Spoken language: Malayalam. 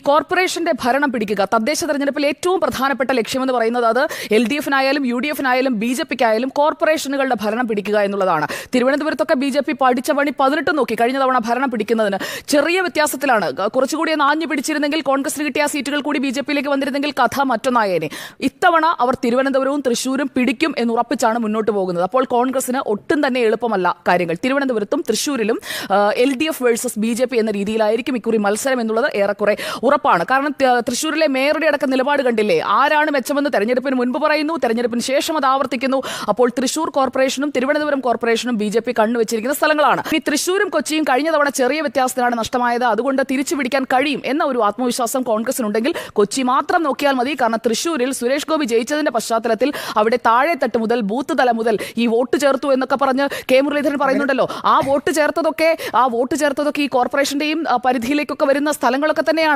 കോർപ്പറേഷന്റെ ഭരണം പിടിക്കുക തദ്ദേശ തെരഞ്ഞെടുപ്പിൽ ഏറ്റവും പ്രധാനപ്പെട്ട ലക്ഷ്യമെന്ന് പറയുന്നത് അത് LDF-നായാലും UDF-നായാലും BJP-ക്കായാലും കോർപ്പറേഷനുകളുടെ ഭരണം പിടിക്കുക എന്നുള്ളതാണ്. തിരുവനന്തപുരത്തൊക്കെ BJP പഠിച്ച പണി 18 നോക്കി കഴിഞ്ഞ തവണ ഭരണം പിടിക്കുന്നതിന് ചെറിയ വ്യത്യാസത്തിലാണ്. കുറച്ചുകൂടി ആഞ്ഞു പിടിച്ചിരുന്നെങ്കിൽ കോൺഗ്രസിന് കിട്ടിയ സീറ്റുകൾ കൂടി BJP-യിലേക്ക് വന്നിരുന്നെങ്കിൽ കഥ മറ്റൊന്നായേനെ. ഇത്തവണ അവർ തിരുവനന്തപുരവും തൃശ്ശൂരും പിടിക്കും എന്നുറപ്പിച്ചാണ് മുന്നോട്ട് പോകുന്നത്. അപ്പോൾ കോൺഗ്രസിന് ഒട്ടും തന്നെ എളുപ്പമല്ല കാര്യങ്ങൾ. തിരുവനന്തപുരത്തും തൃശ്ശൂരിലും LDF വേഴ്സസ് BJP എന്ന രീതിയിലായിരിക്കും ഇക്കുറി മത്സരം എന്നുള്ളത് ഏറെക്കുറെ ഉറപ്പാണ്. കാരണം തൃശ്ശൂരിലെ മേയറുടെ അടക്കം നിലപാട് കണ്ടില്ലേ, ആരാണ് മെച്ചമെന്ന് തെരഞ്ഞെടുപ്പിന് മുൻപ് പറയുന്നു, തെരഞ്ഞെടുപ്പിന് ശേഷം അത് ആവർത്തിക്കുന്നു. അപ്പോൾ തൃശ്ശൂർ കോർപ്പറേഷനും തിരുവനന്തപുരം കോർപ്പറേഷനും BJP കണ്ണുവെച്ചിരിക്കുന്ന സ്ഥലങ്ങളാണ്. ഈ തൃശ്ശൂരും കൊച്ചിയും കഴിഞ്ഞ തവണ ചെറിയ വ്യത്യാസത്തിലാണ് നഷ്ടമായത്. അതുകൊണ്ട് തിരിച്ചു പിടിക്കാൻ കഴിയും എന്ന ഒരു ആത്മവിശ്വാസം കോൺഗ്രസിനുണ്ടെങ്കിൽ കൊച്ചി മാത്രം നോക്കിയാൽ മതി. കാരണം തൃശ്ശൂരിൽ സുരേഷ് ഗോപി ജയിച്ചതിന്റെ പശ്ചാത്തലത്തിൽ അവിടെ താഴെത്തട്ട് മുതൽ ബൂത്ത് തല മുതൽ ഈ വോട്ട് ചേർത്തു എന്നൊക്കെ പറഞ്ഞ് കെ മുരളീധരൻ പറയുന്നുണ്ടല്ലോ. ആ വോട്ട് ചേർത്തതൊക്കെ ഈ കോർപ്പറേഷന്റെയും പരിധിയിലേക്കൊക്കെ വരുന്ന സ്ഥലങ്ങളൊക്കെ തന്നെയാണ്.